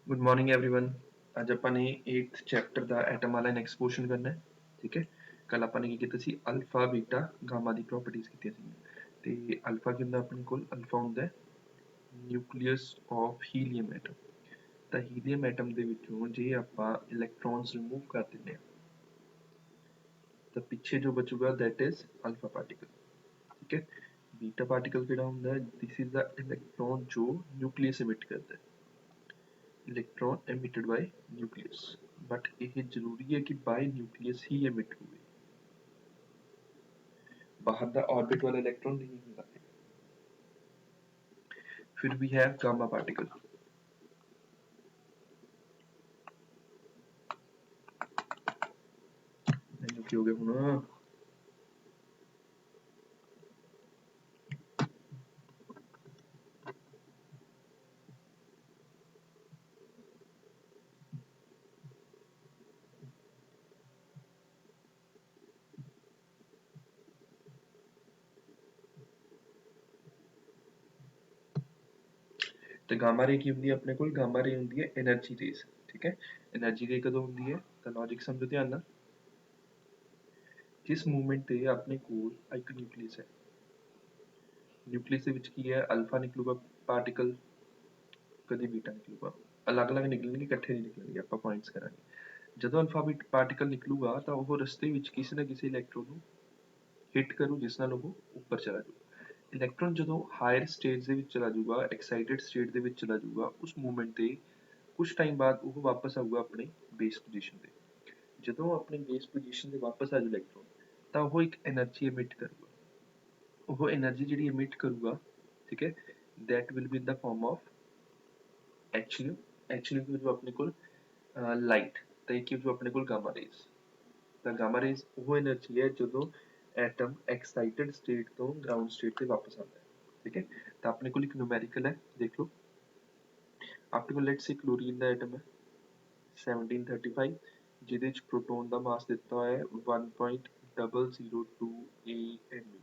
Good morning everyone. ਅੱਜ ਆਪਾਂ ਨੇ 8th ਚੈਪਟਰ ਦਾ ਐਟਮ ਵਾਲਾ ਨੈਕਸਟ ਪੋਰਸ਼ਨ ਕਰਨਾ ਹੈ। ਠੀਕ ਹੈ, ਕੱਲ ਆਪਾਂ ਨੇ ਕੀ ਕੀਤਾ ਸੀ, ਅਲਫਾ ਬੀਟਾ ਗਾਮਾ ਦੀ ਪ੍ਰੋਪਰਟੀਜ਼ ਕੀਤੀਆਂ ਸੀ। ਤੇ ਅਲਫਾ ਕੀ ਹੁੰਦਾ ਆਪਣੇ ਕੋਲ? ਅਲਫਾ ਹੁੰਦਾ ਨਿਊਕਲੀਅਸ ਆਫ ਹੀਲੀਅਮ ਐਟਮ। ਤਾਂ ਹੀਲੀਅਮ ਐਟਮ ਦੇ ਵਿੱਚੋਂ ਜੇ ਆਪਾਂ ਇਲੈਕਟ੍ਰੋਨਸ ਰਿਮੂਵ ਕਰ ਦਿੰਦੇ ਹਾਂ ਤਾਂ ਪਿੱਛੇ ਜੋ ਬਚੂਗਾ ਦੈਟ ਇਜ਼ ਅਲਫਾ ਪਾਰਟੀਕਲ। ਠੀਕ ਹੈ, ਬੀਟਾ ਪਾਰਟੀਕਲ ਕਿਹੜਾ ਹੁੰਦਾ ਹੈ? ਦਿਸ ਇਜ਼ ਦਾ ਇਲੈਕਟ੍ਰੋਨ ਜੋ ਨਿਊਕਲੀਅਸ ਇਮਿਟ ਕਰਦਾ ਹੈ। Electron emitted by nucleus, but ਇਹ ਜ਼ਰੂਰੀ ਹੈ ਕਿ by nucleus ਹੀ emit ਹੋਵੇ, ਬਾਹਰ ਦਾ orbit ਵਾਲਾ ਇਲੈਕਟ੍ਰੋਨ ਨਹੀਂ ਹੁੰਦਾ ਹੈ। ਫਿਰ ਵੀ ਹੈ ਗਾਮਾ ਪਾਰਟੀਕਲ। ਇਹਨੂੰ ਕੀ ਹੋ ਗਿਆ ਹੁਣ? ਤੇ ਗਾਮਾ ਰੇ ਕੀ ਹੁੰਦੀ ਹੈ ਆਪਣੇ ਕੋਲ? ਗਾਮਾ ਰੇ ਹੁੰਦੀ ਹੈ એનર્ਜੀ ਰੇਜ਼। ਠੀਕ ਹੈ, એનર્ਜੀ ਰੇ ਕਦੋਂ ਹੁੰਦੀ ਹੈ? ਤਾਂ ਲੌਜਿਕ ਸਮਝੋ ਧਿਆਨ ਨਾਲ। ਜਿਸ ਮੂਵਮੈਂਟ ਤੇ ਆਪਣੇ ਕੋਲ ਇੱਕ ਨਿਊਕਲੀਅਸ ਹੈ, ਨਿਊਕਲੀਅਸ ਦੇ ਵਿੱਚ ਕੀ ਹੈ? ਅਲਫਾ ਨਿਕਲੂਗਾ ਪਾਰਟੀਕਲ, ਕਦੇ ਬੀਟਾ ਨਿਕਲੂਗਾ। ਅਲੱਗ-ਅਲੱਗ ਨਿਕਲਣਗੇ, ਇਕੱਠੇ ਨਹੀਂ ਨਿਕਲਣਗੇ। ਆਪਾਂ ਪੁਆਇੰਟਸ ਕਰਾਂਗੇ। ਜਦੋਂ ਅਲਫਾ ਪਾਰਟੀਕਲ ਨਿਕਲੂਗਾ ਤਾਂ ਉਹ ਰਸਤੇ ਵਿੱਚ ਕਿਸੇ ਨਾ ਕਿਸੇ ਇਲੈਕਟ੍ਰੋਨ ਨੂੰ ਹਿੱਟ ਕਰੂ, ਜਿਸ ਨਾਲ ਉਹ ਉੱਪਰ ਚਲਾ ਜਾਊ। ਇਲੈਕਟ੍ਰੋਨ ਜਦੋਂ ਹਾਇਰ ਸਟੇਜ ਦੇ ਵਿੱਚ ਚਲਾ ਜਾਊਗਾ, ਐਕਸਾਈਟਿਡ ਸਟੇਟ ਦੇ ਵਿੱਚ ਚਲਾ ਜਾਊਗਾ, ਉਸ ਮੂਵਮੈਂਟ ਤੇ ਕੁਝ ਟਾਈਮ ਬਾਅਦ ਉਹ ਵਾਪਸ ਆਊਗਾ ਆਪਣੇ ਬੇਸ ਪੋਜੀਸ਼ਨ ਤੇ। ਜਦੋਂ ਆਪਣੇ ਬੇਸ ਪੋਜੀਸ਼ਨ ਤੇ ਵਾਪਸ ਆ ਜਾਊ ਇਲੈਕਟ੍ਰੋਨ, ਤਾਂ ਉਹ ਇੱਕ એનર્ਜੀ ਐਮਿਟ ਕਰੂਗਾ। ਉਹ એનર્ਜੀ ਜਿਹੜੀ ਐਮਿਟ ਕਰੂਗਾ, ਠੀਕ ਹੈ, that will be in the form of actually ਕੀ ਜੋ ਆਪਣੇ ਕੋਲ ਲਾਈਟ, ਤੇ ਕੀ ਜੋ ਆਪਣੇ ਕੋਲ ਗਾਮਾ ਰੇਜ਼। ਤਾਂ ਗਾਮਾ ਰੇਜ਼ ਉਹ એનર્ਜੀ ਹੈ ਜਦੋਂ ਐਟਮ ਐਕਸਾਈਟਿਡ ਸਟੇਟ ਤੋਂ ਗਰਾਊਂਡ ਸਟੇਟ ਤੇ ਵਾਪਸ ਆਉਂਦਾ ਹੈ। ਠੀਕ ਹੈ, ਤਾਂ ਆਪਣੇ ਕੋਲ ਇੱਕ ਨਿਊਮੈਰੀਕਲ ਹੈ, ਦੇਖ ਲਓ। ਆਪਣੇ ਕੋਲ ਲੈਟਸ ਸੇ ਕਲੋਰੀਨ ਦਾ ਐਟਮ ਹੈ 1735, ਜਿਹਦੇ ਵਿੱਚ ਪ੍ਰੋਟੋਨ ਦਾ ਮਾਸ ਦਿੱਤਾ ਹੋਇਆ ਹੈ 1.002 AMU।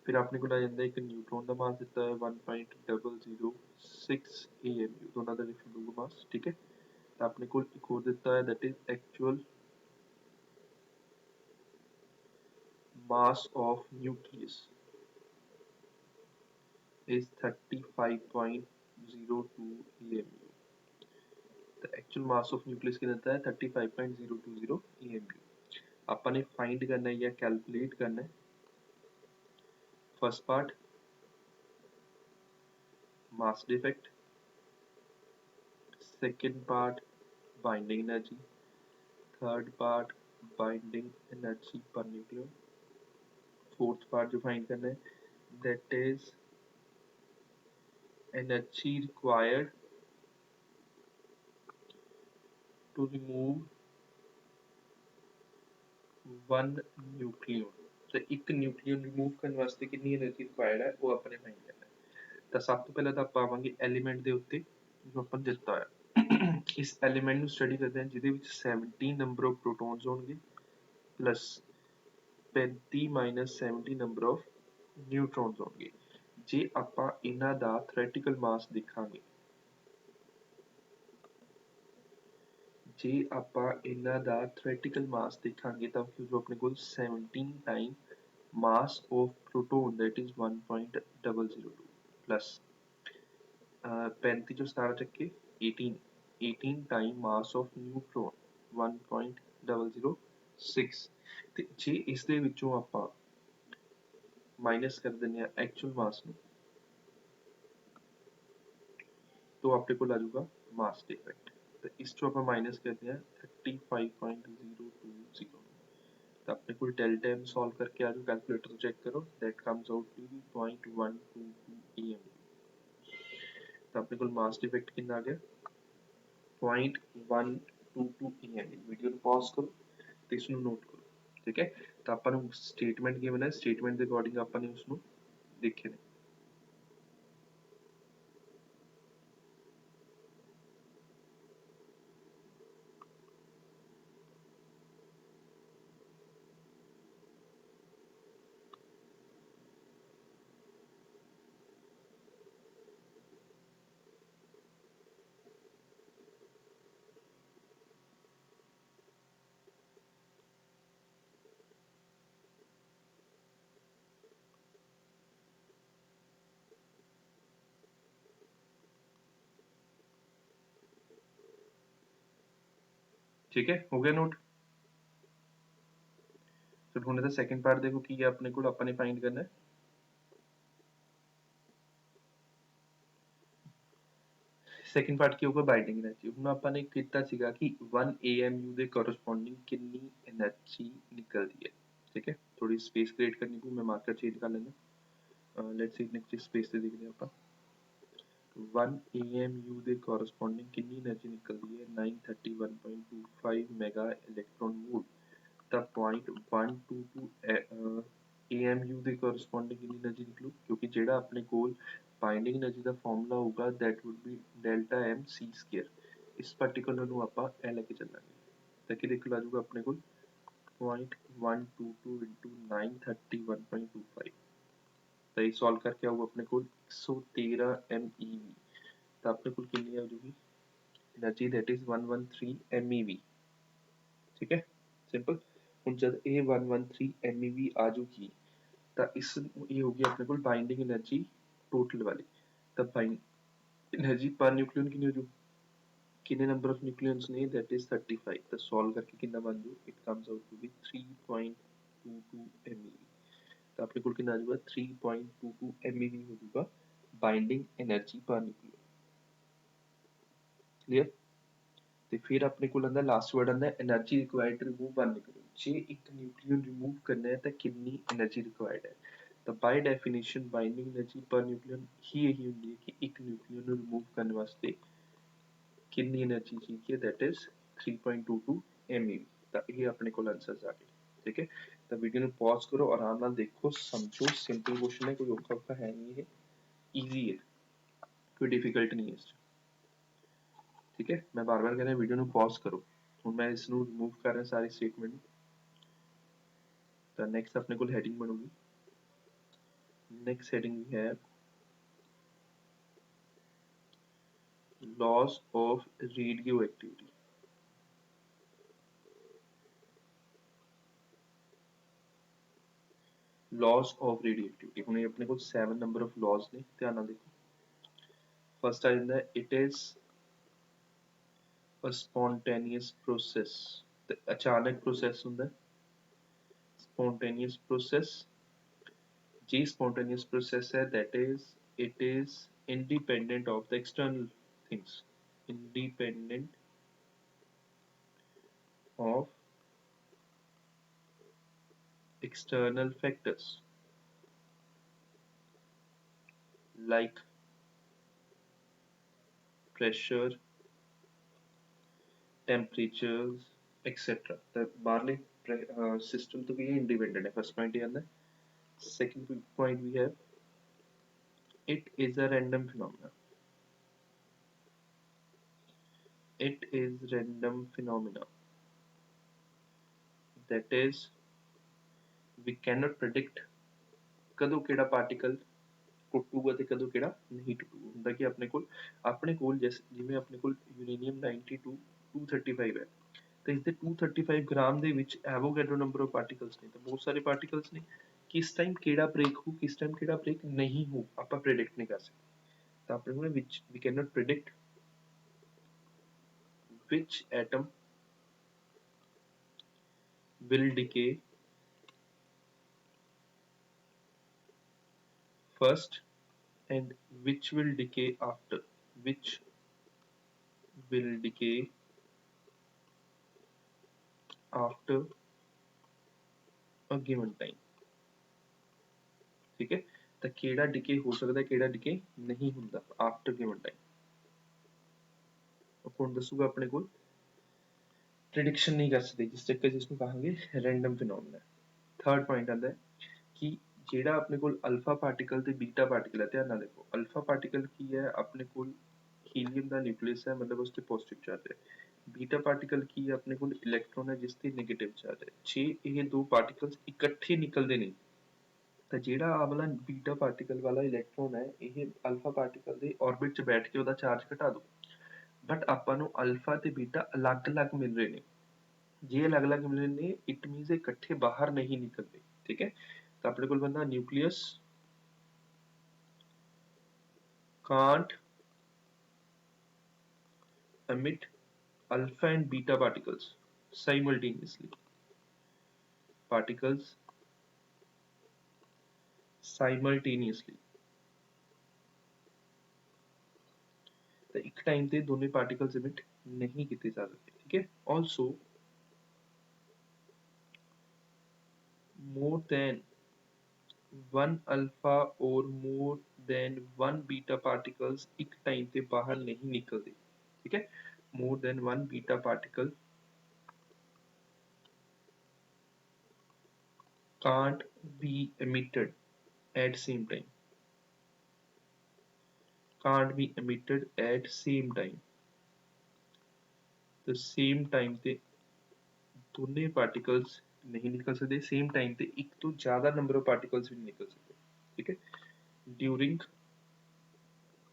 ਫਿਰ ਆਪਣੇ ਕੋਲ ਆ ਜਾਂਦਾ ਇੱਕ ਨਿਊਟਰੋਨ ਦਾ ਮਾਸ ਦਿੱਤਾ ਹੈ 1.006 AMU, ਦੋਨਾਂ ਦਾ ਲਿਖ ਲੂਗਾ ਮਾਸ। ਠੀਕ ਹੈ, ਤਾਂ ਆਪਣੇ ਕੋਲ ਇੱਕ ਹੋਰ ਦਿੱਤਾ ਹੈ that is actual mass of nucleus is 35.02 AMU। The actual mass of nucleus कितना था? 35.020 AMU। अपन ने फाइंड करना है या कैलकुलेट करना है। First part mass defect, second part binding energy, third part binding energy per nucleon, fourth part जो find करना है that is energy required to remove one nucleon. तो एक न्यूक्लियन रिमूव करने वास्ते कितनी एनर्जी रिक्वायर्ड है वो अपने फाइंड करना है। ਤਾਂ ਸਭ ਤੋਂ ਪਹਿਲਾਂ ਤਾਂ ਆਪਾਂ ਆਵਾਂਗੇ ਐਲੀਮੈਂਟ ਦੇ ਉੱਤੇ ਜੋ ਆਪਾਂ ਦਿੱਤਾ ਹੋਇਆ। ਇਸ ਐਲੀਮੈਂਟ ਨੂੰ ਸਟੱਡੀ ਕਰਦੇ ਹਾਂ ਜਿਹਦੇ ਵਿੱਚ 17 ਨੰਬਰ ਆਫ ਪ੍ਰੋਟੋਨਸ ਹੋਣਗੇ ਪਲੱਸ 35 ਮਾਈਨਸ 70 ਨੰਬਰ ਆਫ ਨਿਊਟਰੋਨਸ ਹੋਣਗੇ। ਜੇ ਆਪਾਂ ਇਹਨਾਂ ਦਾ ਥਿਓਰੈਟੀਕਲ ਮਾਸ ਦੇਖਾਂਗੇ, ਤਾਂ ਜੋ ਆਪਣੇ ਕੋਲ 17 time mass of proton that is 1.002 plus 35 ਚੋਂ 17 ਚੱਕੇ 18 time mass of neutron 1.006। ਤੇ ਜੇ ਇਸ ਦੇ ਵਿੱਚੋਂ ਆਪਾਂ ਮਾਈਨਸ ਕਰ ਦਿੰਦੇ ਹਾਂ ਐਕਚੁਅਲ ਮਾਸ ਨੂੰ, तो अपने को आ जाऊगा मास डिफेक्ट। तो इस चो आप माइनस करते हैं 35.020, तो अपने को डेल्टा m सॉल्व करके आ जाओ, कैलकुलेटर चेक करो, that comes out to be 0.122 AMU। तो अपने को मास डिफेक्ट कितना आ गया 0.122 AMU। वीडियो ਨੂੰ ਪੌਜ਼ ਕਰੋ ਤੇ ਇਸ ਨੂੰ ਨੋਟ ਕਰੋ। ਠੀਕ ਹੈ, ਤਾਂ ਆਪਾਂ ਨੂੰ ਸਟੇਟਮੈਂਟ ਗਿਵਨ ਹੈ, ਸਟੇਟਮੈਂਟ ਦੇ ਅਕੋਰਡਿੰਗ ਆਪਾਂ ਨੇ ਉਸ ਨੂੰ ਦੇਖੇ ਨੇ। ठीक है, हो गया नोट। फिर ਹੁਣ ਇਹਦਾ ਸੈਕੰਡ ਪਾਰਟ ਦੇਖੋ ਕੀ ਹੈ ਆਪਣੇ ਕੋਲ, ਆਪਾਂ ਨੇ ਫਾਈਂਡ ਕਰਨਾ ਹੈ ਸੈਕੰਡ ਪਾਰਟ ਕੀ ਹੋਊਗਾ, ਬਾਈਂਡਿੰਗ એનર્ਜੀ। ਹੁਣ ਆਪਾਂ ਨੇ ਕੀਤਾ ਸੀਗਾ ਕਿ 1 AMU ਦੇ ਕੋਰਸਪੋਂਡਿੰਗ ਕਿੰਨੀ એનર્ਜੀ ਨਿਕਲਦੀ ਹੈ। ਠੀਕ ਹੈ, ਥੋੜੀ ਸਪੇਸ ਕ੍ਰੀਏਟ ਕਰਨੀ ਪਊ, ਮੈਂ ਮਾਰਕਰ ਚੇਂਜ ਕਰ ਲੈਂਦਾ। ਲੈਟਸ ਸੀ ਨੈਕਸਟ ਸਪੇਸ ਤੇ ਦੇਖਦੇ ਆਪਾਂ 1 AMU ਦੇ ਕੋਰਸਪੋਂਡਿੰਗ ਕਿੰਨੀ એનર્ਜੀ ਨਿਕਲਦੀ ਹੈ 931.25 ਮੈਗਾ ਇਲੈਕਟ੍ਰੋਨ ਵੋਲਟ। ਤਾਂ 0.122 AMU ਦੇ ਕੋਰਸਪੋਂਡਿੰਗ ਕਿੰਨੀ એનર્ਜੀ ਨਿਕਲੂ, ਕਿਉਂਕਿ ਜਿਹੜਾ ਆਪਣੇ ਕੋਲ ਬਾਈਂਡਿੰਗ એનર્ਜੀ ਦਾ ਫਾਰਮੂਲਾ ਹੋਊਗਾ that would be delta m c square। ਇਸ ਪਾਰਟੀਕੂਲਰ ਨੂੰ ਆਪਾਂ ਇਹ ਲੈ ਕੇ ਚੱਲਾਂਗੇ ਤਾਂ ਕੀ ਨਿਕਲ ਆ ਜਾਊਗਾ ਆਪਣੇ ਕੋਲ 0.122 into 931.25। ਤਾਂ ਇਹ ਸੋਲਵ ਕਰਕੇ ਆਊਗਾ ਆਪਣੇ ਕੋਲ 113 MeV। ਤਾਂ ਆਪਣੇ ਕੋਲ ਕਿੰਨੀ ਆ ਜਾਊਗੀ એનર્ਜੀ, that is 113 MeV। ਠੀਕ ਹੈ, ਸਿੰਪਲ। ਹੁਣ ਜਦ ਇਹ 113 MeV ਆ ਜੂਗੀ ਤਾਂ ਇਸ ਇਹ ਹੋਗੀ ਆਪਣੇ ਕੋਲ ਬਾਈਂਡਿੰਗ એનર્ਜੀ ਟੋਟਲ ਵਾਲੀ। ਤਾਂ ਬਾਈਂਡ એનર્ਜੀ ਪਰ ਨਿਊਕਲੀਅਨ ਕਿੰਨੀ ਹੋ ਜੂ, ਕਿੰਨੇ ਨੰਬਰ ਆਫ ਨਿਊਕਲੀਅਨਸ ਨੇ, that is 35। ਤਾਂ ਸੋਲਵ ਕਰਕੇ ਕਿੰਨਾ ਬਣ ਜੂ, it comes out to be 3.22 MeV। ਤਾਂ ਆਪਣੇ ਕੋਲ ਕਿੰਨਾ ਆ ਜਾਊਗਾ 3.22 MeV ਹੋ ਜੂਗਾ ਬਾਈਂਡਿੰਗ એનર્ਜੀ ਪਰ ਨਿਊਕਲੀਅਨ। ਕਲੀਅਰ। ਤੇ ਫਿਰ ਆਪਣੇ ਕੋਲ ਆਂਦਾ ਲਾਸਟ ਵਰਡ ਆਂਦਾ એનર્ਜੀ ਰਿਕੁਆਇਰਡ ਟੂ ਰਿਮੂਵ 1 ਨਿਊਕਲੀਅਨ। ਜੇ ਇੱਕ ਨਿਊਕਲੀਅਨ ਰਿਮੂਵ ਕਰਨਾ ਹੈ ਤਾਂ ਕਿੰਨੀ એનર્ਜੀ ਰਿਕੁਆਇਰਡ ਹੈ। ਤਾਂ ਬਾਈ ਡੈਫੀਨੇਸ਼ਨ ਬਾਈਂਡਿੰਗ એનર્ਜੀ ਪਰ ਨਿਊਕਲੀਅਨ ਹੀ ਇਹੀ ਹੁੰਦੀ ਹੈ ਕਿ ਇੱਕ ਨਿਊਕਲੀਅਨ ਨੂੰ ਰਿਮੂਵ ਕਰਨ ਵਾਸਤੇ ਕਿੰਨੀ એનર્ਜੀ ਚਾਹੀਦੀ ਹੈ, that is 3.22 MeV। ਤਾਂ ਇਹ ਆਪਣੇ ਕੋਲ ਆਨਸਰਸ ਆ ਗਏ। ਠੀਕ ਹੈ, ਤਾਂ ਵੀਡੀਓ ਨੂੰ ਪੌਜ਼ ਕਰੋ, ਆਰਾਮ ਨਾਲ ਦੇਖੋ, ਸਮਝੋ, ਸਿੰਪਲ ਕੁਐਸਚਨ ਹੈ, ਕੋਈ ਔਖਾ ਹੈ ਨਹੀਂ, ਇਹ ਈਜ਼ੀ ਹੈ, ਕੋਈ ਡਿਫਿਕਲਟ ਨਹੀਂ ਹੈ ਇਸ 'ਚ। ਠੀਕ ਹੈ, ਮੈਂ ਬਾਰ ਬਾਰ ਕਹਿ ਰਿਹਾ ਵੀਡੀਓ ਨੂੰ ਪੌਜ਼ ਕਰੋ। ਹੁਣ ਮੈਂ ਇਸ ਨੂੰ ਰਿਮੂਵ ਕਰ ਰਿਹਾ ਸਾਰੀ ਸਟੇਟਮੈਂਟ ਨੂੰ। ਤਾਂ ਨੈਕਸਟ ਆਪਣੇ ਕੋਲ ਹੈਡਿੰਗ ਬਣੂਗੀ, ਨੈਕਸਟ ਹੈਡਿੰਗ ਵੀ ਹੈ laws of radioactivity। laws of radioactivity ਹੁਣ ਇਹ ਆਪਣੇ ਕੋਲ 7 ਨੰਬਰ ਆਫ laws ਨੇ, ਧਿਆਨ ਨਾਲ ਦੇਖੋ। ਫਸਟ ਆ ਜਾਂਦਾ it is a spontaneous process। ਤੇ ਅਚਾਨਕ ਪ੍ਰੋਸੈਸ ਹੁੰਦਾ spontaneous process। ਜੇ spontaneous process ਹੈ that is it is independent of the external things, independent of external factors like pressure, temperatures, etc। ਤਾਂ ਬਾਹਰਲੇ ਸਿਸਟਮ ਤੋਂ ਵੀ ਇਹ ਇੰਡੀਪੈਂਡੈਂਟ ਹੈ। ਫਸਟ ਪੁਆਇੰਟ ਇਹ ਆਉਂਦਾ। ਸੈਕੰਡ ਪੁਆਇੰਟ ਵੀ ਹੈ it is a random phenomena। it is random phenomena, that is we cannot predict ਕਦੋਂ ਕਿਹੜਾ ਪਾਰਟੀਕਲ ਟੁੱਟੂਗਾ ਤੇ ਕਦੋਂ ਕਿਹੜਾ ਨਹੀਂ ਟੁੱਟੂਗਾ। ਹੁੰਦਾ ਕਿ ਆਪਣੇ ਕੋਲ ਜਿਵੇਂ ਆਪਣੇ ਕੋਲ ਯੂਰੇਨੀਅਮ 92 235 ਹੈ, ਤੇ ਇਸ ਦੇ 235 ਗ੍ਰਾਮ ਦੇ ਵਿੱਚ ਐਵੋਗੈਡਰੋ ਨੰਬਰ ਆਫ ਪਾਰਟੀਕਲਸ ਨੇ। ਤਾਂ ਬਹੁਤ ਸਾਰੇ ਪਾਰਟੀਕਲਸ ਨੇ, ਕਿਸ ਟਾਈਮ ਕਿਹੜਾ ਬ੍ਰੇਕ ਹੋ, ਕਿਸ ਟਾਈਮ ਕਿਹੜਾ ਬ੍ਰੇਕ ਨਹੀਂ ਹੋ, ਆਪਾਂ ਪ੍ਰੈਡਿਕਟ ਨਹੀਂ ਕਰ ਸਕਦੇ। ਤਾਂ ਆਪਣੇ ਕੋਲ ਵਿੱਚ we can not predict which atom will decay first and which will decay after, which will decay after a given time। ठीक है, ਤਾਂ ਕਿਹੜਾ ਡਿਕੇ ਹੋ ਸਕਦਾ, ਕਿਹੜਾ ਡਿਕੇ ਨਹੀਂ ਹੁੰਦਾ after given time। ਕੌਣ ਦੱਸੂਗਾ ਆਪਣੇ ਕੋਲ, ਪ੍ਰੈਡਿਕਸ਼ਨ ਨਹੀਂ ਕਰ ਸਕਦੇ, ਜਿਸ ਚੱਕਰ ਜਿਸਨੂੰ ਕਹਾਂਗੇ ਰੈਂਡਮ ਫਿਨੋਮੀਨਾ। ਥਰਡ ਪੁਆਇੰਟ ਆਉਂਦਾ ਕਿ ਜਿਹੜਾ ਆਪਣੇ ਕੋਲ ਅਲਫਾ ਪਾਰਟੀਕਲ ਤੇ ਬੀਟਾ ਪਾਰਟੀਕਲ ਹੈ, ਧਿਆਨ ਨਾਲ ਦੇਖੋ। ਅਲਫਾ ਪਾਰਟੀਕਲ ਕੀ ਹੈ, ਆਪਣੇ ਕੋਲ ਹੀਲੀਅਮ ਦਾ ਨਿਊਕਲੀਅਸ ਹੈ, ਮਤਲਬ ਉਸ ਤੇ ਪੋਜ਼ਿਟਿਵ ਚਾਰਜ ਹੈ। ਬੀਟਾ ਪਾਰਟੀਕਲ ਕੀ ਹੈ, ਆਪਣੇ ਕੋਲ ਇਲੈਕਟ੍ਰੋਨ ਹੈ ਜਿਸ ਤੇ ਨੈਗੇਟਿਵ ਚਾਰਜ ਹੈ। ਜੇ ਇਹ ਦੋ ਪਾਰਟੀਕਲਸ ਇਕੱਠੇ ਨਿਕਲਦੇ ਨੇ ਤਾਂ ਜਿਹੜਾ ਆਹ ਵਾਲਾ ਬੀਟਾ ਪਾਰਟੀਕਲ ਵਾਲਾ ਇਲੈਕਟ੍ਰੋਨ ਹੈ, ਇਹ ਅਲਫਾ ਪਾਰਟੀਕਲ ਦੇ ਔਰਬਿਟ 'ਚ ਬੈਠ ਕੇ ਉਹਦਾ ਚਾਰਜ ਘਟਾ ਦੂ। ਬਟ ਆਪਾਂ ਨੂੰ ਅਲਫਾ ਤੇ ਬੀਟਾ ਅਲੱਗ-ਅਲੱਗ ਮਿਲ ਰਹੇ ਨੇ। ਜੇ ਅਲੱਗ-ਅਲੱਗ ਮਿਲ ਰਹੇ ਨੇ, ਇਟ ਮੀਨਸ ਇਕੱਠੇ ਬਾਹਰ ਨਹੀਂ ਨਿਕਲਦੇ। ਠੀਕ ਹੈ, ਤਾਂ ਆਪਣੇ ਕੋਲ ਬੰਦਾ nucleus can't emit alpha and beta particles simultaneously. Particles simultaneously. तो एक टाइम ते दोनों पार्टिकल्स emit नहीं किए जा सकते, ठीक है। Also more than one alpha और more than one beta particles एक टाइम ते बाहर नहीं निकलते, ठीक है। more than one beta particle can't be emitted at same time, can't be emitted at same time। तो सेम टाइम ते दोनों पार्टिकल्स नहीं निकल सकते, सेम टाइम ते एक तो ज्यादा नंबर ऑफ पार्टिकल्स भी नहीं निकल सकते, ठीक है। ड्यूरिंग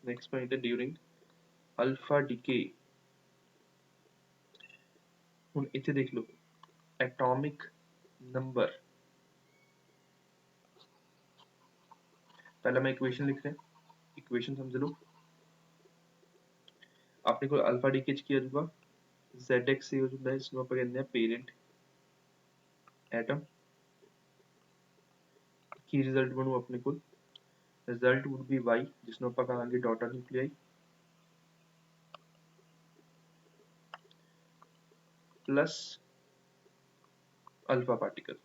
नेक्स्ट पॉइंट है ड्यूरिंग अल्फा डीके। ਹੁਣ ਇੱਥੇ देख लो एटॉमिक नंबर, पहला मैं इक्वेशन लिख रहा है, इक्वेशन समझ लो। अपने को अल्फा डीके च की आजूगा ZX से हो ਜਾਂਦਾ है, इसमें ਆਪਾਂ ਕਹਿੰਦੇ ਆ पेरेंट एटम। की रिजल्ट बनू अपने को, रिजल्ट वुड बी Y जिसमें ਆਪਾਂ ਕਹਾਂਗੇ daughter nuclei plus alpha particle,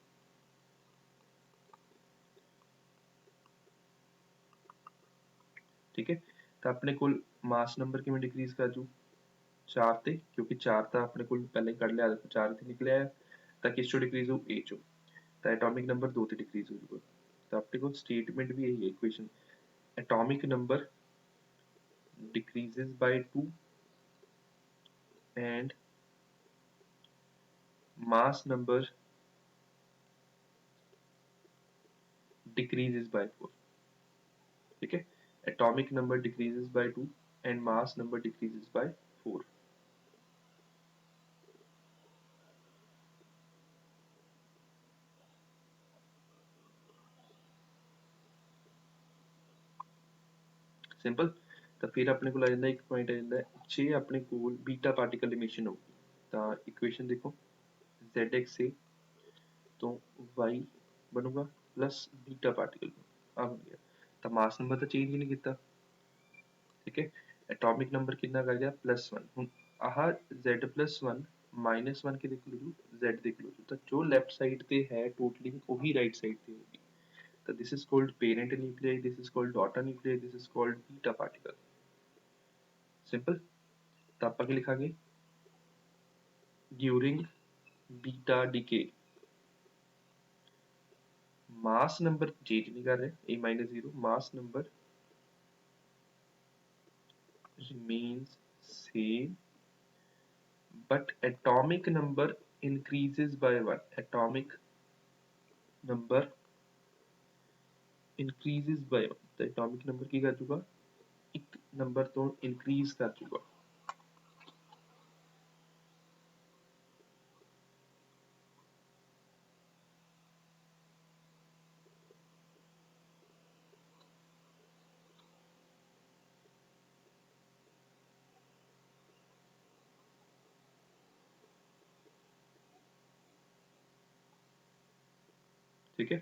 ठीक है। तो अपने को मास नंबर किमें डिक्रीज कर जू 4 ਤੇ, क्योंकि 4 ਤਾਂ ਆਪਣੇ ਕੋਲ ਪਹਿਲਾਂ ਹੀ ਕੱਢ ਲਿਆ, 4 ਤੇ ਨਿਕਲਿਆ ਹੈ, ਤਾਂ ਕਿਸ ਚੋਂ ਡਿਕਰੀਜ਼ ਹੋ A ਚੋਂ, ਤਾਂ एटॉमिक नंबर 2 ਤੇ ਡਿਕਰੀਜ਼ ਹੋ ਜਾਊਗਾ। ਤਾਂ ਆਪਣੇ ਕੋਲ स्टेटमेंट भी यही है equation, atomic number decreases by 2 and mass number decreases by 4, ठीक है। Atomic number decreases by 2 and mass number decreases by 4। Simple. तो फिर अपने को आ जाता है एक पॉइंट आ जाता है जे अपने को बीटा पार्टिकल इमिशन होगी, तो इक्वेशन देखो ZX से तो Y बनूगा प्लस बीटा पार्टिकल आ बन गया। तो मास नंबर तो चेंज ही नहीं किया, ठीक है। एटॉमिक नंबर कितना कर गया +1। ਹੁਣ ਆਹ Z+1 -1 के देख लो जी, Z देख लो जी, तो जो लेफ्ट साइड पे है टोटली वही राइट साइड पे होगी। तो this is called parent nuclei, this is called daughter nuclei, this is called beta particle. Simple. तो आप आगे लिखांगे during beta decay mass number change नहीं कर रहे, A-0, mass number remains same but atomic number increases by 1। atomic number increases by 1, तो atomic number की कर चुका एक नंबर तो increase कर चुका, ठीक है।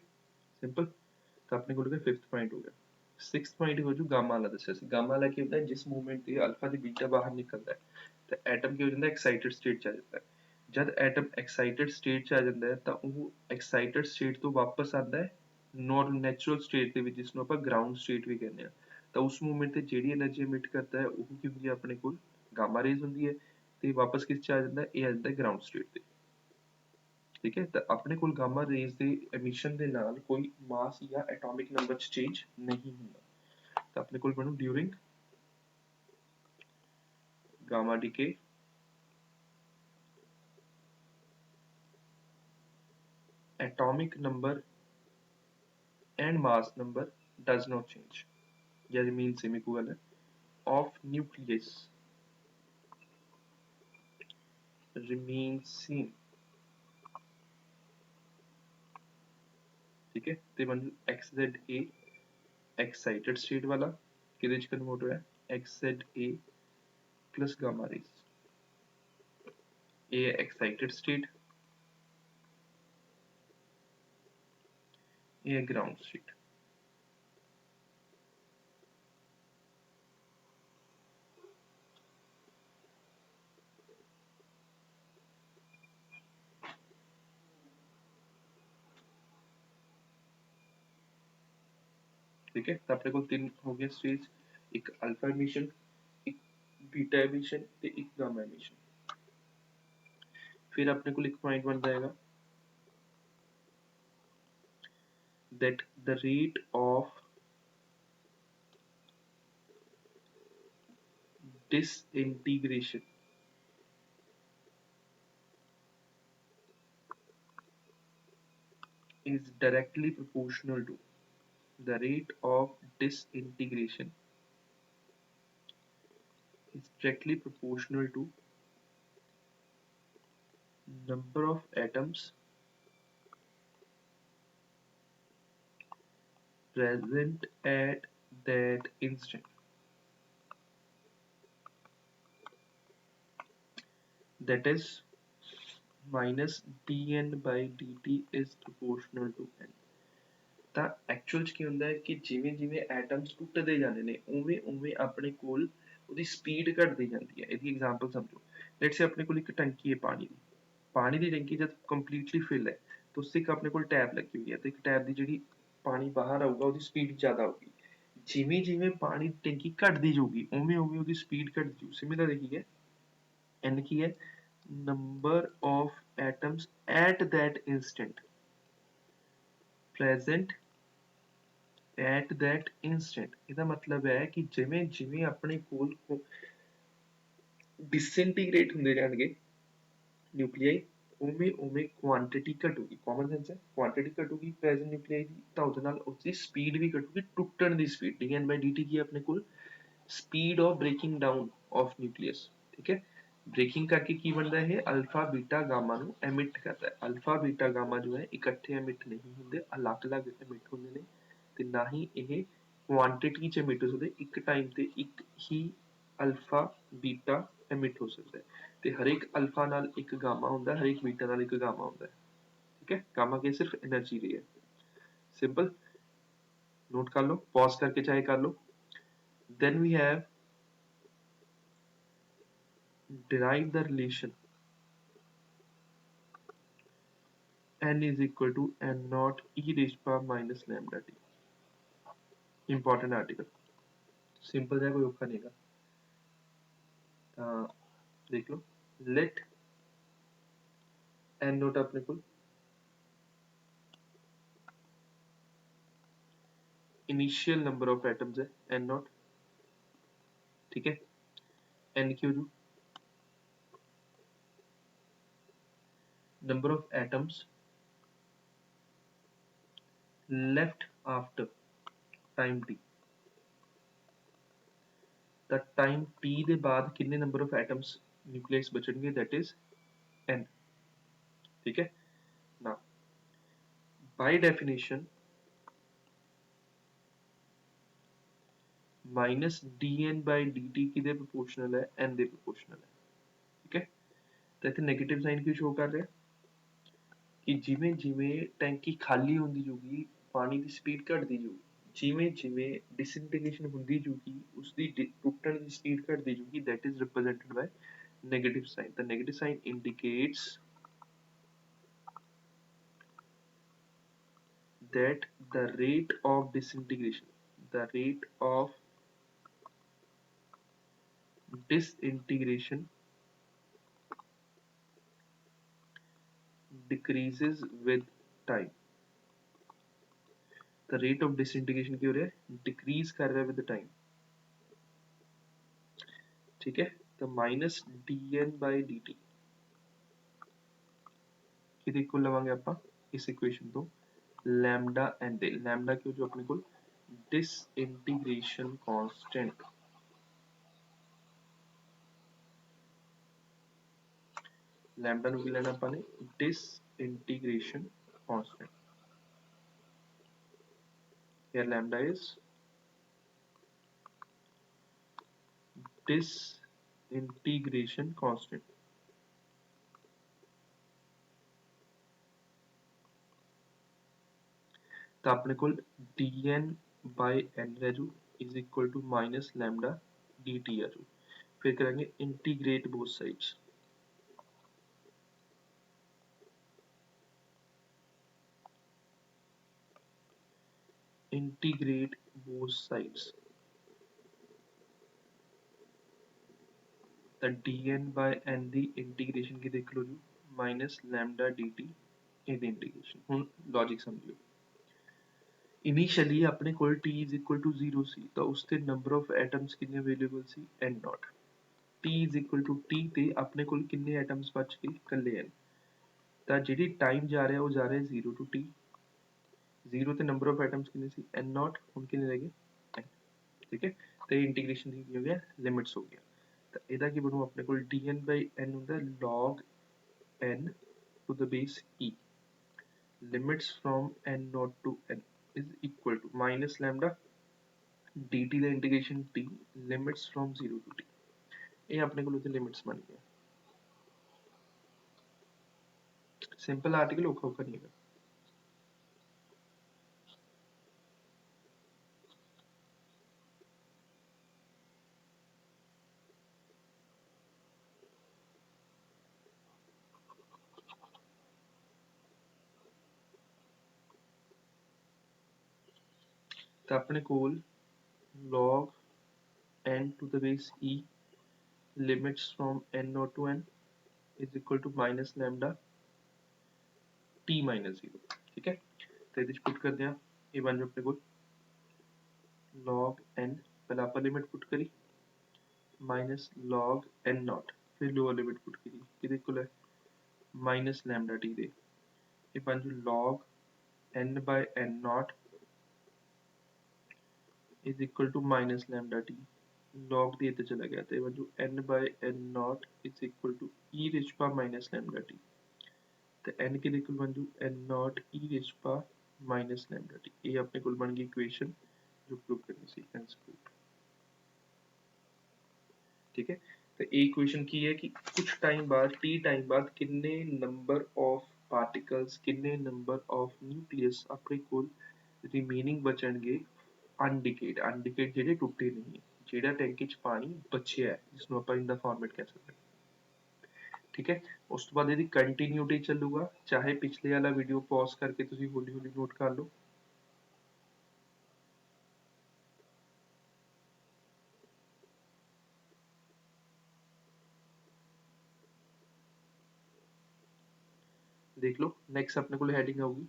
सिंपल। तो अपने को लगा फिफ्थ पॉइंट हो गया। सिक्स पॉइंट हो जो गामा वाला दਸਿਆ ਸੀ। गामा वाला ਕੀ ਹੁੰਦਾ ਹੈ, जिस मूवमेंट ਤੇ अल्फा ਤੇ बीटा बाहर निकलता है तो एटम ਕੀ ਹੋ ਜਾਂਦਾ ਹੈ, एक्साइटेड स्टेट ਚ ਆ ਜਾਂਦਾ ਹੈ। जब एटम एक्साइटेड स्टेट ਚ ਆ ਜਾਂਦਾ ਹੈ ਤਾਂ ਉਹ एक्साइटेड स्टेट ਤੋਂ ਵਾਪਸ ਆਉਂਦਾ ਹੈ ਨੈਚੁਰਲ ਸਟੇਟ ਦੇ ਵਿੱਚ, ਜਿਸ ਨੂੰ ਆਪਾਂ ਗਰਾਊਂਡ ਸਟੇਟ ਵੀ ਕਹਿੰਦੇ ਆ। ਤਾਂ ਉਸ ਮੂਵਮੈਂਟ ਤੇ ਜਿਹੜੀ એનર્ਜੀ ਐਮਿਟ ਕਰਦਾ ਹੈ ਉਹ ਕੀ ਹੁੰਦੀ ਹੈ ਆਪਣੇ ਕੋਲ गामा रेज ਹੁੰਦੀ ਹੈ, ਤੇ ਵਾਪਸ ਕਿਸ ਚ ਆ ਜਾਂਦਾ ਹੈ, ਇਹ ਆ ਜਾਂਦਾ ਹੈ ਗਰਾਊਂਡ ਸਟੇਟ ਤੇ, ठीक है। तो अपने को गामा रेज के एमिशन के नाल कोई मास या एटॉमिक नंबर चेंज नहीं होता। तो अपने को बनू during gamma decay atomic number and mass number does not change या रिमेन सेम इक्वल है ऑफ न्यूक्लियस रिमेन सेम, ठीक है। तो बन XZA एक्साइटेड स्टेट वाला कि कन्वर्ट होया XZA प्लस गामा रेज, ये है एक्साइटेड स्टेट, ये है ग्राउंड स्टेट। ठीक है, तो अपने को तीन हो गए स्टेज, एक अल्फा एमिशन, एक बीटा एमिशन ते एक गामा एमिशन। फिर अपने को एक पॉइंट बन जाएगा that the rate of disintegration is directly proportional to the rate of disintegration is directly proportional to number of atoms present at that instant. That is minus dn by dt is proportional to n। ਤਾਂ actual ਚ ਕੀ ਹੁੰਦਾ ਹੈ ਕਿ ਜਿਵੇਂ ਜਿਵੇਂ atoms ਟੁੱਟਦੇ ਜਾਂਦੇ ਨੇ ਉਵੇਂ ਉਵੇਂ ਆਪਣੇ ਕੋਲ ਉਹਦੀ ਸਪੀਡ ਘਟਦੀ ਜਾਂਦੀ ਹੈ। ਇਹਦੀ ਐਗਜ਼ਾਮਪਲ ਸਮਝੋ, ਲੈਟਸ ਸੇ ਆਪਣੇ ਕੋਲ ਇੱਕ ਟੈਂਕੀ ਹੈ ਪਾਣੀ ਦੀ ਟੈਂਕੀ ਜਦ ਕੰਪਲੀਟਲੀ ਫਿਲ ਹੈ ਤਾਂ ਉਸ ਤੇ ਇੱਕ ਆਪਣੇ ਕੋਲ ਟੈਪ ਲੱਗੀ ਹੋਈ ਹੈ ਤੇ ਇੱਕ ਟੈਪ ਦੀ ਜਿਹੜੀ ਪਾਣੀ ਬਾਹਰ ਆਊਗਾ ਉਹਦੀ ਸਪੀਡ ਜ਼ਿਆਦਾ ਹੋਊਗੀ। ਜਿਵੇਂ ਜਿਵੇਂ ਪਾਣੀ ਦੀ ਟੈਂਕੀ ਘਟਦੀ ਜਾਊਗੀ ਉਵੇਂ ਉਵੇਂ ਉਹਦੀ ਸਪੀਡ ਘਟਦੀ ਜਾਊ। ਸਿਮਿਲਰ ਇਹੀ ਹੈ, n ਕੀ ਹੈ number of atoms at that instant present at that instant। ਇਹਦਾ ਮਤਲਬ ਹੈ ਕਿ ਜਿਵੇਂ ਜਿਵੇਂ ਆਪਣੇ ਕੋਲ disintegrate ਹੁੰਦੇ ਜਾਣਗੇ ਨਿਊਕਲੀਆਈ ਉਵੇਂ ਉਵੇਂ ਕੁਆਂਟੀਟੀ ਘਟੂਗੀ। ਕਾਮਨ ਸੈਂਸ ਹੈ, ਕੁਆਂਟੀਟੀ ਘਟੂਗੀ ਪ੍ਰੈਜ਼ੈਂਟ ਨਿਊਕਲੀਆਈ ਦੀ ਤਾਂ ਉਹਦੇ ਨਾਲ ਉਸਦੀ ਸਪੀਡ ਵੀ ਘਟੂਗੀ, ਟੁੱਟਣ ਦੀ ਸਪੀਡ। dn by dt ਕੀ ਹੈ ਆਪਣੇ ਕੋਲ speed of breaking down of nucleus. ਠੀਕ ਹੈ, ब्रेकिंग करके की बनता है अल्फा बीटा गामा ਨੂੰ एमिट करता है। अल्फा बीटा गामा जो है इकट्ठे एमिट नहीं होंगे, अलग अलग एमिट होंगे ने ਤੇ ਨਾ ਹੀ ਇਹ ਕੁਆਂਟੀਟੀ ਚ ਐਮਿਟ ਹੋ ਸਕਦੇ, ਇੱਕ ਟਾਈਮ ਤੇ ਇੱਕ ਹੀ ਅਲਫਾ ਬੀਟਾ ਐਮਿਟ ਹੋ ਸਕਦਾ ਹੈ ਤੇ ਹਰੇਕ ਅਲਫਾ ਨਾਲ ਇੱਕ ਗਾਮਾ ਹੁੰਦਾ, ਹਰੇਕ ਬੀਟਾ ਨਾਲ ਇੱਕ ਗਾਮਾ ਹੁੰਦਾ ਹੈ। ਠੀਕ ਹੈ, ਗਾਮਾ ਕੀ ਸਿਰਫ एनर्जी ਰਹੀ ਹੈ। सिंपल नोट कर लो, पॉज करके चाहे कर लो। Then we have derive the relation n is equal to n naught e raised power minus lambda t। Important article, simple है, कोई औखा नहीं है। देख लो, लेट एन नोट अपने को इनिशियल नंबर ऑफ एटम्स है एन नॉट। ठीक है, एन क्यू जो number of atoms left after time t. The time t ਦੇ ਬਾਅਦ ਕਿੰਨੇ ਨੰਬਰ ਆਫ ਐਟम्स ਨਿਊਕਲੀਅਸ ਬਚਣਗੇ, that is n। ठीक है ना, by definition minus d N by d t किधे प्रोपोर्शनल है, एन दे प्रोपोर्शनल है। ठीक है, तो इतने नेगेटिव साइन क्यों शो कर रहे हैं कि जिमें जिमें टैंकी खाली होंदी जूगी पानी की स्पीड घटती जूगी, जिमें जिमें डिसइंटीग्रेशन होंदी जूगी उसकी टुटण की स्पीड घटती जूगी, that is represented by negative sign. The negative sign indicates that the rate of disintegration, the rate of disintegration decreases with time। the rate of disintegration क्यों हो रहा है, डिक्रीज कर रहा है विद टाइम। ठीक है, तो minus d N by d t किहदे इक्वल लवांगे आपां इस इक्वेशन तो लैम्डा एन दे। लैम्डा क्यों, जो अपने को डिसइंटीग्रेशन कांस्टेंट, लैम्डा ਨੂੰ ਕੀ ਲੈਣਾ ਆਪਾਂ ਨੇ disintegration constant. here lambda is disintegration constant। तो अपने को dn बाय n रह is equal to minus lambda dt आ फिर करेंगे integrate both sides integrate both sides ਤਾਂ dn by n ਦੀ ਇੰਟੀਗ੍ਰੇਸ਼ਨ ਕੀ ਦੇਖ ਲਓ ਜੀ ਮਾਈਨਸ ਲੈਮਡਾ dt ਇਹਦੀ ਇੰਟੀਗ੍ਰੇਸ਼ਨ ਹੁਣ ਲੌਜਿਕ ਸਮਝਿਓ ਇਨੀਸ਼ੀਅਲੀ ਆਪਣੇ ਕੋਲ t is equal to 0 ਸੀ ਤਾਂ ਉਸ ਤੇ ਨੰਬਰ ਆਫ ਐਟਮਸ ਕਿੰਨੇ available C n not t is equal to t ਤੇ ਆਪਣੇ ਕੋਲ ਕਿੰਨੇ ਐਟਮਸ ਬਚ ਗਏ ਇਕੱਲੇ n ਤਾਂ ਜਿਹੜੀ ਟਾਈਮ ਜਾ ਰਿਹਾ ਉਹ ਜਾ ਰਿਹਾ 0 to t 0 ਤੇ ਨੰਬਰ ਆਫ ਐਟਮਸ ਕਿੰਨੇ ਸੀ n ਨਾਟ ਹੁਣ ਕਿੰਨੇ ਰਹਿ ਗਏ n ਠੀਕ ਹੈ ਤੇ ਇੰਟੀਗ੍ਰੇਸ਼ਨ ਦੀ ਕੀ ਹੋ ਗਿਆ ਲਿਮਿਟਸ ਹੋ ਗਿਆ ਤਾਂ ਇਹਦਾ ਕੀ ਬਣੂ ਆਪਣੇ ਕੋਲ dn by n ਹੁੰਦਾ log n to the base e limits from n naught to n is equal to minus lambda dt the integration t limits from 0 to t ਇਹ ਆਪਣੇ ਕੋਲ ਉਹਦੇ ਲਿਮਿਟਸ ਬਣ ਗਿਆ ਸਿੰਪਲ ਆਰਟੀਕਲ ਔਖਾ ਨਹੀਂ ਹੈਗਾ ਤਾਂ ਆਪਣੇ ਕੋਲ log n to the base e limits from n naught to n is equal to minus lambda t minus 0 ठीक है तो ਇਹਦੇ ਚ ਪੁੱਟ ਕਰਦੇ ਆ ਇਹ ਬਣ ਜਾਊ ਆਪਣੇ ਕੋਲ log n ਪਹਿਲਾਂ ਅਪਰ ਲਿਮਿਟ ਪੁੱਟ ਕਰੀ माइनस log n naught फिर लोअर लिमिट पुट करी किहदे इक्वल है माइनस लैम्डा टी दे ये बन जू log n by n naught is equal to minus lambda T log दी इधर चला गया तो ये बन जू n by n naught is equal to e raise power minus lambda t तो n के इक्वल बन जू n naught e raise power minus lambda t ये अपने को बन गई इक्वेशन जो प्रूव करनी सी हेंस प्रूव्ड ठीक है तो इक्वेशन की है कि कुछ टाइम बाद t टाइम बाद किन्ने नंबर ऑफ पार्टिकल्स किन्ने नंबर ऑफ न्यूक्लियस अपने कोल रिमेनिंग बचणगे अनडिकेड अनडिकेड ਜਿਹੜੇ ਟੁੱਟੇ ਨਹੀਂ ਜਿਹੜਾ ਟੈਂਕੀ ਚ ਪਾਣੀ ਬਚਿਆ ਹੈ ਜਿਸ ਨੂੰ ਆਪਾਂ ਇਹਦਾ ਫਾਰਮੈਟ ਕਹਿ ਸਕਦੇ ਹਾਂ ਠੀਕ ਹੈ ਉਸ ਤੋਂ ਬਾਅਦ ਇਹਦੀ ਕੰਟੀਨਿਊਟੀ ਚੱਲੂਗਾ ਚਾਹੇ ਪਿਛਲੇ ਵਾਲਾ ਵੀਡੀਓ ਪੌਜ਼ ਕਰਕੇ ਤੁਸੀਂ ਹੌਲੀ ਹੌਲੀ ਨੋਟ ਕਰ ਲਓ देख लो नेक्स्ट अपने को हेडिंग आऊगी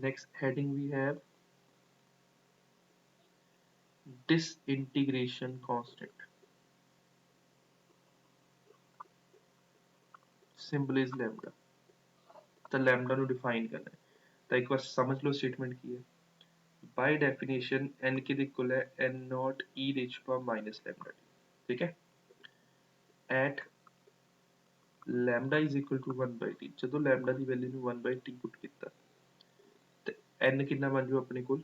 next heading we have disintegration constant symbol is lambda तो lambda ਨੂੰ डिफाइन करना है तो एक बार समझ लो स्टेटमेंट की है बाय डेफिनेशन n के इक्वल है n not e raise power minus lambda t ठीक है at lambda is equal to 1 by t ਜਦੋਂ लैम्डा ਦੀ ਵੈਲਿਊ ਨੂੰ 1 by t ਪੁੱਟ ਕੀਤਾ ਤੇ n ਕਿੰਨਾ ਬਣ ਜੂ ਆਪਣੇ ਕੋਲ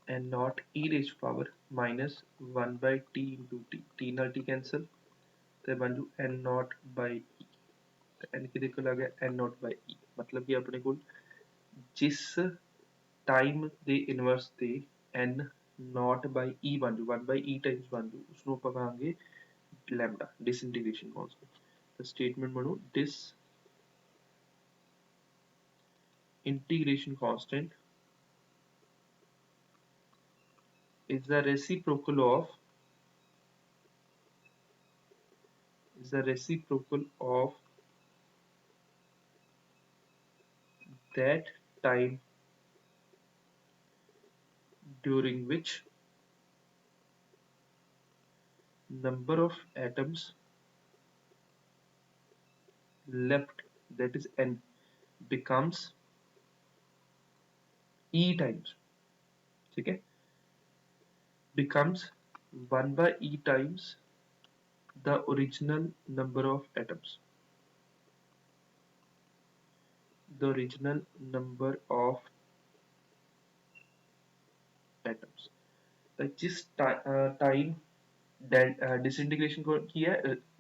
n naught e raised power minus 1 by t into t ਨਾਲ t cancel ਤੇ ਬਣ ਜੂ n naught by e ਤੇ n ਕਿਹਦੇ ਕੋਲ ਆ ਗਿਆ n naught by e ਮਤਲਬ ਕਿ ਆਪਣੇ ਕੋਲ ਜਿਸ ਟਾਈਮ ਦੇ ਇਨਵਰਸ ਤੇ n naught by e ਬਣ ਜੂ 1 by e times ਬਣ ਜੂ ਉਸ ਨੂੰ ਆਪਾਂ ਕਹਾਂਗੇ lambda disintegration constant the statement ਬਣੂ disintegration constant is the reciprocal of that time during which number of atoms left that is n becomes e times ठीक है becomes 1 by e times the original number of atoms the original number of atoms जिस time disintegration को किया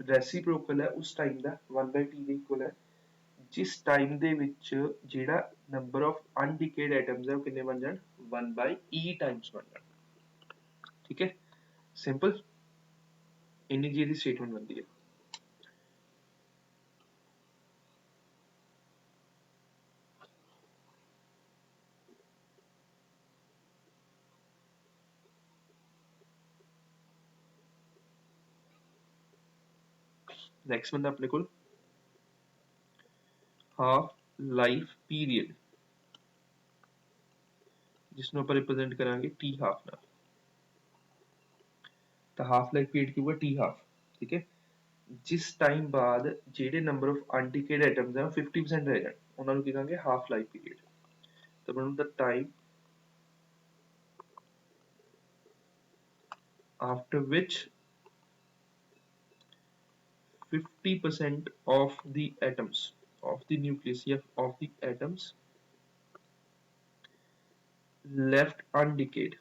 reciprocal है उस time का 1 by t equal है जिस टाइम ਦੇ ਵਿੱਚ ਜਿਹੜਾ ਨੰਬਰ ਆਫ ਅਨਡਿਕੇਡ ਐਟਮਸ ਹੈ ਉਹ ਕਿੰਨੇ ਬਣ ਜਾਣ 1/e ਟਾਈਮਸ ਬਣ ਜਾਣ ਠੀਕ ਹੈ ਸਿੰਪਲ ਇੰਨੀ ਜੀ ਦੀ ਸਟੇਟਮੈਂਟ ਬਣਦੀ ਹੈ ਨੈਕਸਟ ਬੰਦਾ ਆਪਣੇ ਕੋਲ ਹਾਫ ਲਾਈਫ ਪੀਰੀਅਡ ਜਿਸਨੂੰ ਆਪਾਂ ਰਿਪਰੈਜ਼ੈਂਟ ਕਰਾਂਗੇ ਟੀ ਹਾਫ ਨਾਲ ਤਾਂ ਹਾਫ ਲਾਈਫ ਪੀਰੀਅਡ ਕੀ ਹੋਊਗਾ ਟੀ ਹਾਫ ਠੀਕ ਹੈ जिस टाइम बाद ਜਿਹੜੇ ਨੰਬਰ ਆਫ ਅਨਡਿਕੇਡ ਆਈਟਮਸ ਆ 50% ਰਹਿ ਜਾਣ ਉਹਨਾਂ ਨੂੰ ਕੀ ਕਹਾਂਗੇ ਹਾਫ ਲਾਈਫ ਪੀਰੀਅਡ ਤਾਂ ਬਣੂ ਦਾ time after which 50% of the atoms of the nucleus of the atoms left undecayed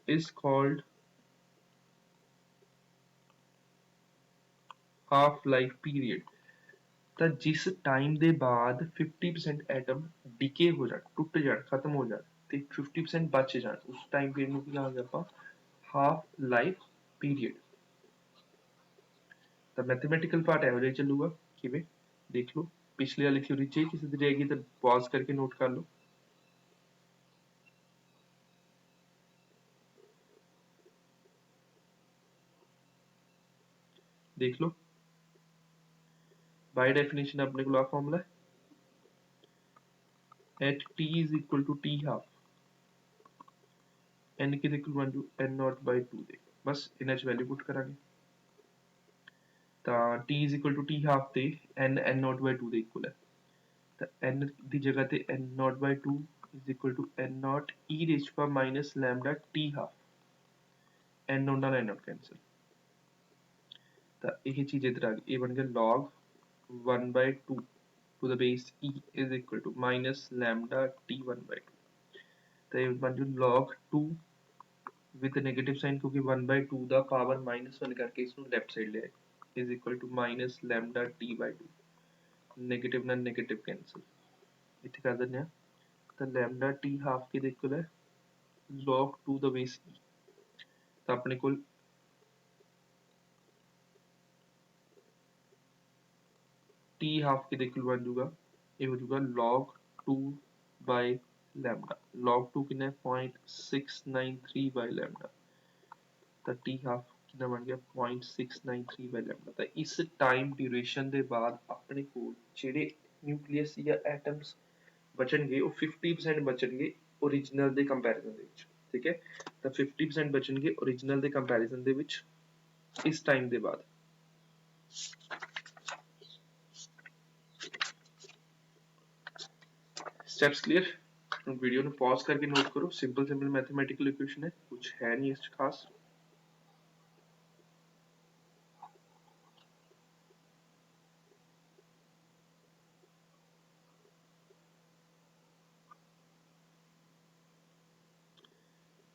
is called half life period ਤਾਂ ਜਿਸ ਟਾਈਮ ਦੇ ਬਾਅਦ 50% ਐਟਮ ਡਿਕੇ ਹੋ ਜਾਣ ਟੁੱਟ ਜਾਣ ਖਤਮ ਹੋ ਜਾਣ ਤੇ 50% ਬਚ ਜਾਣ ਉਸ ਟਾਈਮ ਪੀਰੀਅਡ ਨੂੰ ਕੀ ਕਹਾਂਗੇ ਆਪਾਂ ਹਾਫ ਲਾਈਫ ਪੀਰੀਅਡ ਤਾਂ ਮੈਥਮੈਟਿਕਲ ਪਾਰਟ ਇਹੋ ਜਿਹਾ ਚੱਲੂਗਾ ਕਿਵੇਂ ਦੇਖ ਲਓ ਪਿਛਲੀ ਵਾਲੀ ਥਿਊਰੀ ਚ ਕਿਸੇ ਦੀ ਰਹੇਗੀ ਤਾਂ ਪੌਜ਼ ਕਰਕੇ ਨੋਟ ਕਰ ਲਓ देख लो बाय डेफिनेशन अपने को फॉर्मूला है at t is equal to t half n के equal one to n naught by two दे बस इन्हें वैल्यू पुट करांगे ਤਾਂ t is equal to t half ਤੇ n n naught by 2 ਦੇ ਇਕੁਅਲ ਹੈ ਤਾਂ n ਦੀ ਜਗ੍ਹਾ ਤੇ n naught by 2 is equal to n naught e raised to power minus lambda t half n naught ਨਾਲ n naught cancel ਤਾਂ ਇਹ ਚੀਜ਼ ਇਧਰ ਆ ਗਈ ਇਹ ਬਣ ਗਿਆ log 1 by 2 to the base e is equal to minus lambda t1 by 2 ਤਾਂ ਇਹ ਬਣ ਜੂ log 2 with negative sign क्योंकि 1 by 2 ਦਾ ਪਾਵਰ -1 ਕਰਕੇ ਇਸ ਨੂੰ ਲੈਫਟ ਸਾਈਡ ਲੈ ਆਏ is equal to minus lambda t by 2 negative ना नेगेटिव कैंसिल इतने कर देने तो लैम्डा टी हाफ के इक्वल है log 2 द बेस e तो अपने को टी हाफ के इक्वल बन जाऊगा ये हो जाऊगा log 2 by lambda log 2 कितना है 0.693 by lambda तो टी हाफ कितना बन गया 0.693 by lambda तो इस टाइम ड्यूरेशन ਦੇ ਬਾਅਦ ਆਪਣੇ ਕੋਲ ਜਿਹੜੇ ਨਿਊਕਲੀਅਸ ਜਾਂ ਐਟਮਸ ਬਚਣਗੇ ਉਹ 50% ਬਚਣਗੇ ओरिजिनल ਦੇ ਕੰਪੈਰੀਜ਼ਨ ਦੇ ਵਿੱਚ ਠੀਕ ਹੈ ਤਾਂ 50% ਬਚਣਗੇ ओरिजिनल ਦੇ ਕੰਪੈਰੀਜ਼ਨ ਦੇ ਵਿੱਚ ਇਸ ਟਾਈਮ ਦੇ ਬਾਅਦ स्टेप्स क्लियर वीडियो ਨੂੰ पॉज करके नोट करो सिंपल सिंपल मैथमेटिकल इक्वेशन है कुछ है नहीं इस खास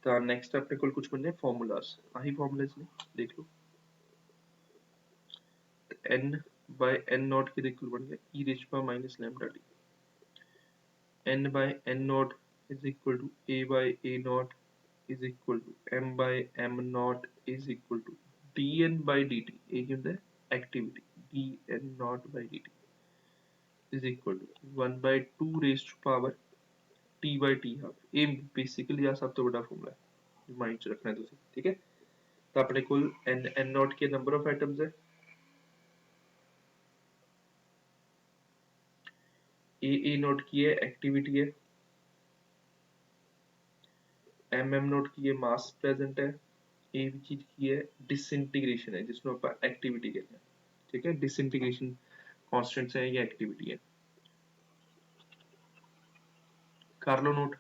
तो नेक्स्ट अपने को कुछ बनने फॉर्मूलाज आही फॉर्मूलाज ने देख लो n by n नॉट के इक्वल बन गया e rays power minus lambda t n by n naught is equal to a by a naught is equal to m by m naught is equal to dn by dt ये क्या होता है activity dn naught by dt is equal to 1 by 2 raised to power t by t half ये basically आ सब तो बड़ा formula है mind च रखना है तुसी ठीक है तो अपने कोल n n naught के नंबर ऑफ एटम्स है a naught की है एक्टिविटी है एम नोट की ये मास प्रेजेंट है ए चीज की है डिसइंटीग्रेशन है जिसमें आप एक्टिविटी कहते हैं ठीक है डिसइंटीग्रेशन कांस्टेंट्स है या एक्टिविटी है कर लो नोट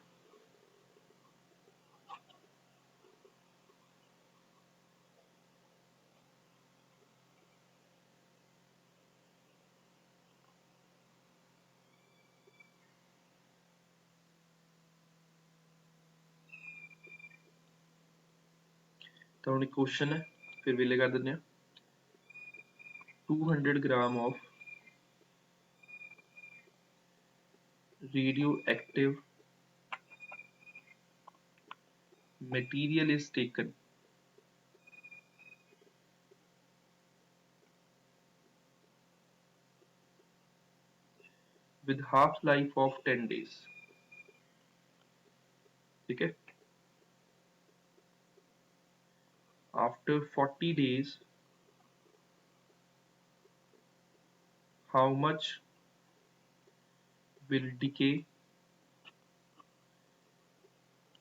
तो हम क्वेश्चन है फिर वेले कर देने 200 gram of radioactive material is taken with half-life of 10 days. ठीक है? After 40 days, how much will decay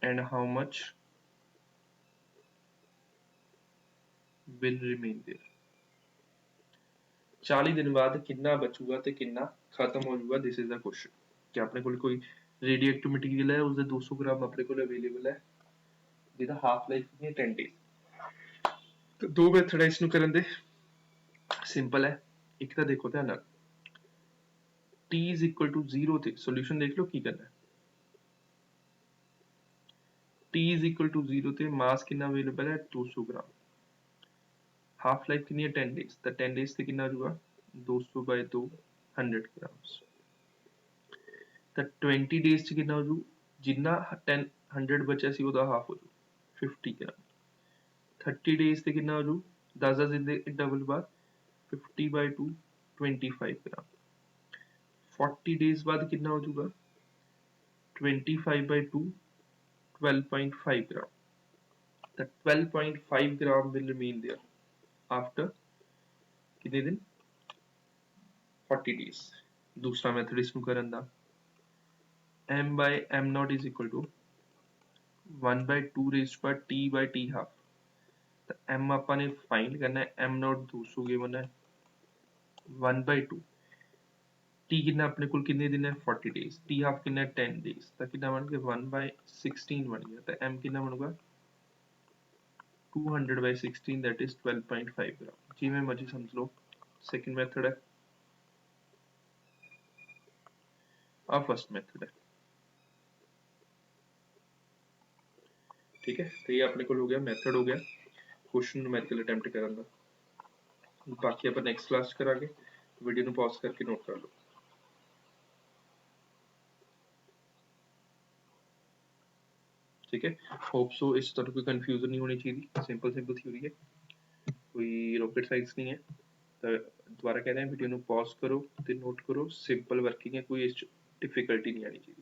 and how much will remain there? 40 दिन बाद कितना बचूगा ते कितना खत्म हो जाऊगा? दिस इज द क्वेश्चन कि अपने कोई रेडियो एक्टिव मटीरियल है उसके 200 ग्राम अपने को अवेलेबल है जिसका हाफ लाइफ है 10 डेज। तो दो मैथड है इसनू करन दे, सिंपल है। एक तो देखो ध्यान नाल t is equal to 0 ਤੇ ਸੋਲੂਸ਼ਨ ਦੇਖ ਲਓ ਕੀ ਕਰਨਾ ਹੈ। t is equal to 0 ਤੇ ਮਾਸ ਕਿੰਨਾ ਅਵੇਲੇਬਲ ਹੈ 200 ਗ੍ਰਾਮ, ਹਾਫ ਲਾਈਫ ਕਿੰਨੀ ਹੈ 10 ਡੇਜ਼, ਤਾਂ 10 ਡੇਜ਼ ਤੇ ਕਿੰਨਾ ਆ ਜਾਊਗਾ 200 ਬਾਈ 2 100 ਗ੍ਰਾਮਸ, ਤਾਂ 20 ਡੇਜ਼ ਚ ਕਿੰਨਾ ਹੋ ਜੂ ਜਿੰਨਾ 10 100 ਬਚਿਆ ਸੀ ਉਹਦਾ ਹਾਫ ਹੋ ਜੂ 50 ਗ੍ਰਾਮ, 30 ਡੇਜ਼ ਤੇ ਕਿੰਨਾ ਹੋ ਜੂ 10 10 ਦੇ ਡਬਲ ਬਾਅਦ 50 ਬਾਈ 2 25 ਗ੍ਰਾਮ, 40 डेज बाद कितना हो जाएगा 25 by 2 12.5 gram, the 12.5 gram will remain there after कितने दिन 40 days। दूसरा मेथड इसमें करन दा m by m naught is equal to 1 by 2 raised by t by t half, तो m अपन ने फाइंड करना है m naught 200 गिवन है 1 by 2 टी कितना अपने को कितने दिन है 40 डेज, टी हाफ कितना है 10 डेज, तो कितना बन गया 1 by 16 बन गया, तो m कितना बनूगा 200 by 16 that is 12.5 ग्राम। जी में मर्जी समझ लो। सेकंड मेथड है और फर्स्ट मेथड है, ठीक है। तो ये अपने को हो गया मेथड हो गया क्वेश्चन न्यूमेरिकल अटेम्प्ट करन दा, बाकी अपन नेक्स्ट क्लास करांगे, वीडियो ਨੂੰ पॉज करके नोट कर लो। ठीक है, होप सो इस तरह कोई कंफ्यूजन नहीं होनी चाहिए, सिंपल सिंपल थ्योरी है, कोई रॉकेट साइंस नहीं है। तो दोबारा कह रहे हैं वीडियो ਨੂੰ पॉज करो ते नोट करो, सिंपल वर्किंग है, कोई डिफिकल्टी नहीं आनी चाहिए।